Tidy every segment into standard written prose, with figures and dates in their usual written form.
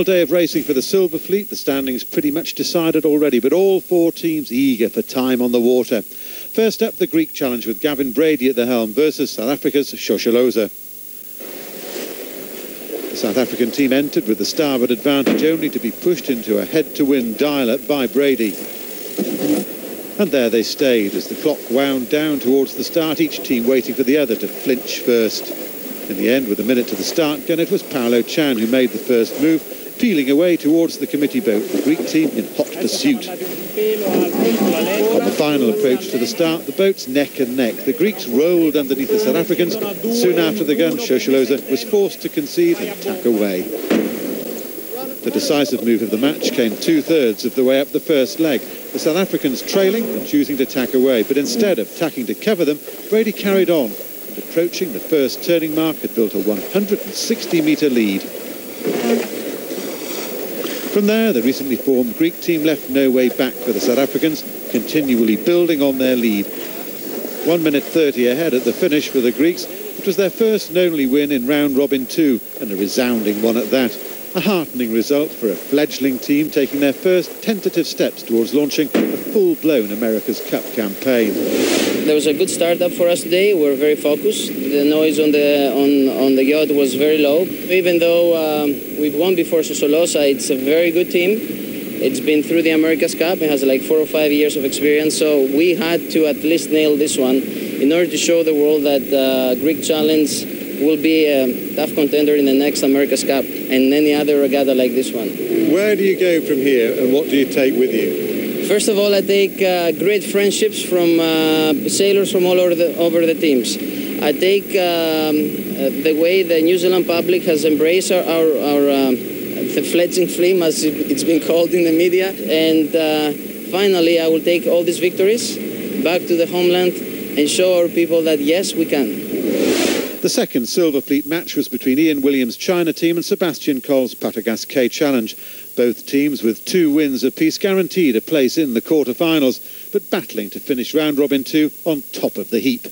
day of racing for the Silver Fleet. The standings pretty much decided already, but all four teams eager for time on the water. First up, the Greek challenge with Gavin Brady at the helm versus South Africa's Shosholoza. The South African team entered with the starboard advantage, only to be pushed into a head-to-win dial-up by Brady. And there they stayed as the clock wound down towards the start, each team waiting for the other to flinch first. In the end, with a minute to the start gun, it was Paolo Chan who made the first move, peeling away towards the committee boat, the Greek team in hot pursuit. On the final approach to the start, the boats neck and neck. The Greeks rolled underneath the South Africans. Soon after the gun, Shosholoza was forced to concede and tack away. The decisive move of the match came two-thirds of the way up the first leg. The South Africans trailing and choosing to tack away, but instead of tacking to cover them, Brady carried on, and approaching the first turning mark had built a 160-metre lead. From there, the recently formed Greek team left no way back for the South Africans, continually building on their lead. 1 minute 30 ahead at the finish for the Greeks. It was their first and only win in round robin 2, and a resounding one at that. A heartening result for a fledgling team taking their first tentative steps towards launching a full-blown America's Cup campaign. There was a good start-up for us today. We were very focused. The noise on the yacht was very low. Even though we've won before Shosholoza, it's a very good team. It's been through the America's Cup. It has like 4 or 5 years of experience. So we had to at least nail this one in order to show the world that Greek Challenge will be a tough contender in the next America's Cup and any other regatta like this one. Where do you go from here and what do you take with you? First of all, I take great friendships from sailors from all over the teams. I take the way the New Zealand public has embraced our the fledgling fleet, as it's been called in the media. And finally, I will take all these victories back to the homeland and show our people that, yes, we can. The second Silver Fleet match was between Ian Williams' China team and Sebastian Cole's Patagas K Challenge. Both teams with 2 wins apiece guaranteed a place in the quarter-finals, but battling to finish round robin 2 on top of the heap.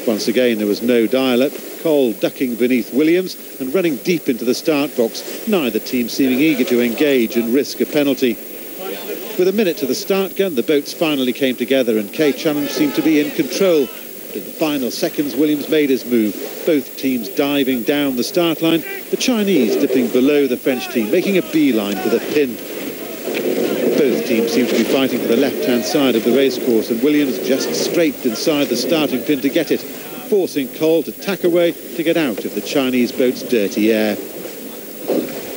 Once again, there was no dial-up. Cole ducking beneath Williams and running deep into the start box, neither team seeming eager to engage and risk a penalty. With a minute to the start gun, the boats finally came together and K Challenge seemed to be in control. But in the final seconds, Williams made his move. Both teams diving down the start line, the Chinese dipping below the French team, making a beeline for the pin. Both teams seemed to be fighting for the left-hand side of the racecourse, and Williams just scraped inside the starting pin to get it, forcing Cole to tack away to get out of the Chinese boat's dirty air.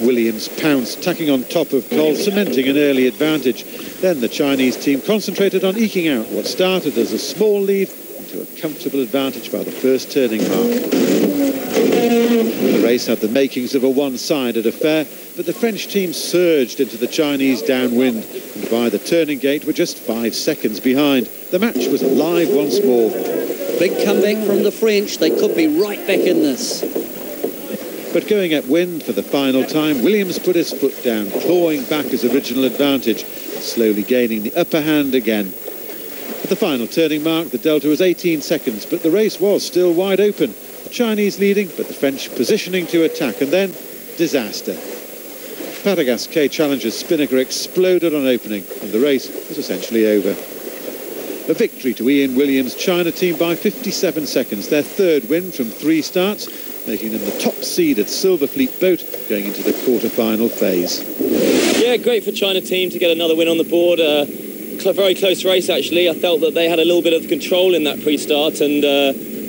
Williams pounced, tacking on top of Cole, cementing an early advantage. Then the Chinese team concentrated on eking out what started as a small lead into a comfortable advantage by the first turning mark. The race had the makings of a one-sided affair, but the French team surged into the Chinese downwind, and by the turning gate were just 5 seconds behind. The match was alive once more. Big comeback from the French. They could be right back in this. But going upwind for the final time, Williams put his foot down, clawing back his original advantage, slowly gaining the upper hand again. At the final turning mark, the delta was 18 seconds, but the race was still wide open. The Chinese leading, but the French positioning to attack, and then disaster. Patagas K Challenger's spinnaker exploded on opening, and the race was essentially over. A victory to Ian Williams' China team by 57 seconds, their third win from 3 starts, making them the top-seeded Silver Fleet boat going into the quarter-final phase. Yeah, great for China team to get another win on the board. Very close race, actually. I felt that they had a little bit of control in that pre-start, and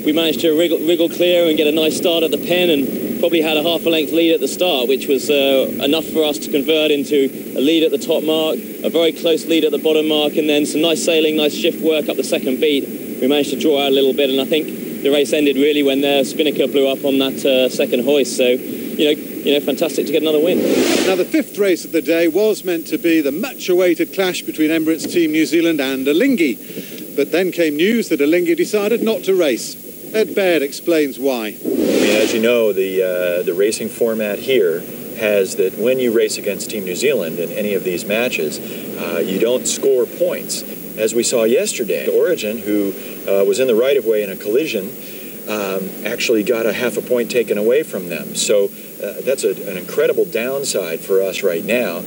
we managed to wriggle clear and get a nice start at the pen, and probably had a half-a-length lead at the start, which was enough for us to convert into a lead at the top mark, a very close lead at the bottom mark, and then some nice sailing, nice shift work up the second beat. We managed to draw out a little bit, and I think the race ended really when their spinnaker blew up on that second hoist. So, you know, fantastic to get another win. Now, the 5th race of the day was meant to be the much-awaited clash between Emirates Team New Zealand and Alinghi. But then came news that Alinghi decided not to race. Ed Baird explains why. I mean, as you know, the racing format here has that when you race against Team New Zealand in any of these matches, you don't score points. As we saw yesterday, Origin, who was in the right-of-way in a collision, actually got a half a point taken away from them. So that's an incredible downside for us right now,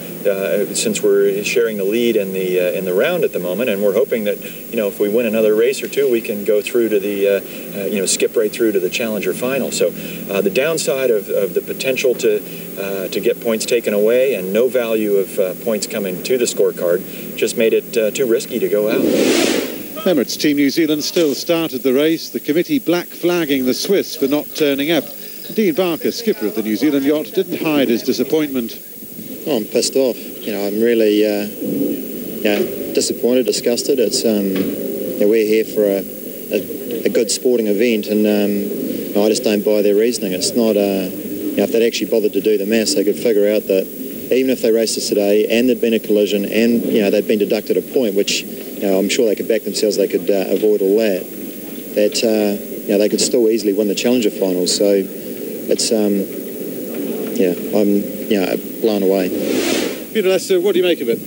since we're sharing the lead in the round at the moment, and we're hoping that, you know, if we win another race or two, we can go through to the you know, skip right through to the Challenger final. So the downside of the potential to get points taken away and no value of points coming to the scorecard just made it too risky to go out. Emirates Team New Zealand still started the race, the committee black flagging the Swiss for not turning up. Dean Barker, skipper of the New Zealand yacht, didn't hide his disappointment. Oh, I'm pissed off. You know, I'm really disappointed, disgusted. It's you know, we're here for a good sporting event, and I just don't buy their reasoning. It's not you know, if they'd actually bothered to do the maths, they could figure out that even if they raced us today and there'd been a collision and, you know, they'd been deducted a point, which, you know, I'm sure they could back themselves, they could avoid all that, you know, they could still easily win the Challenger finals. So it's yeah, I'm, you know, blown away. Peter Lester, what do you make of it?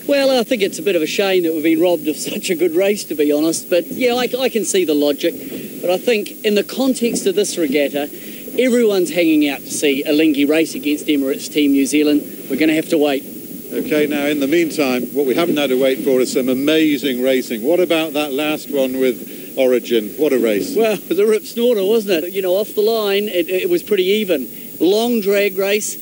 Well, I think it's a bit of a shame that we've been robbed of such a good race, to be honest. But yeah, I can see the logic. But I think in the context of this regatta, everyone's hanging out to see Alinghi race against Emirates Team New Zealand. We're going to have to wait. OK, now in the meantime, what we haven't had to wait for is some amazing racing. What about that last one with Origin? What a race. Well, it was a rip snorter, wasn't it? You know, off the line, it was pretty even. Long drag race,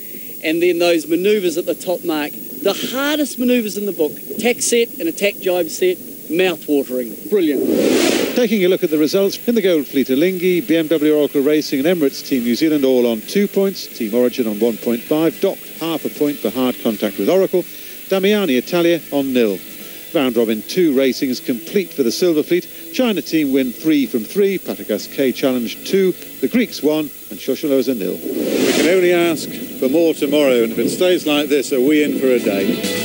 and then those manoeuvres at the top mark. The hardest manoeuvres in the book. Tack set and a tack jibe set. Mouth-watering. Brilliant. Taking a look at the results in the Gold Fleet, Alinghi, BMW Oracle Racing and Emirates Team New Zealand all on 2 points. Team Origin on 1.5. Docked half a point for hard contact with Oracle. Damiani Italia on 0. Round Robin 2 racing is complete for the Silver Fleet. China team win 3 from 3. Patagas K Challenge 2. The Greeks 1 and Shosholoza 0. We can only ask for more tomorrow, and if it stays like this, are we in for a day?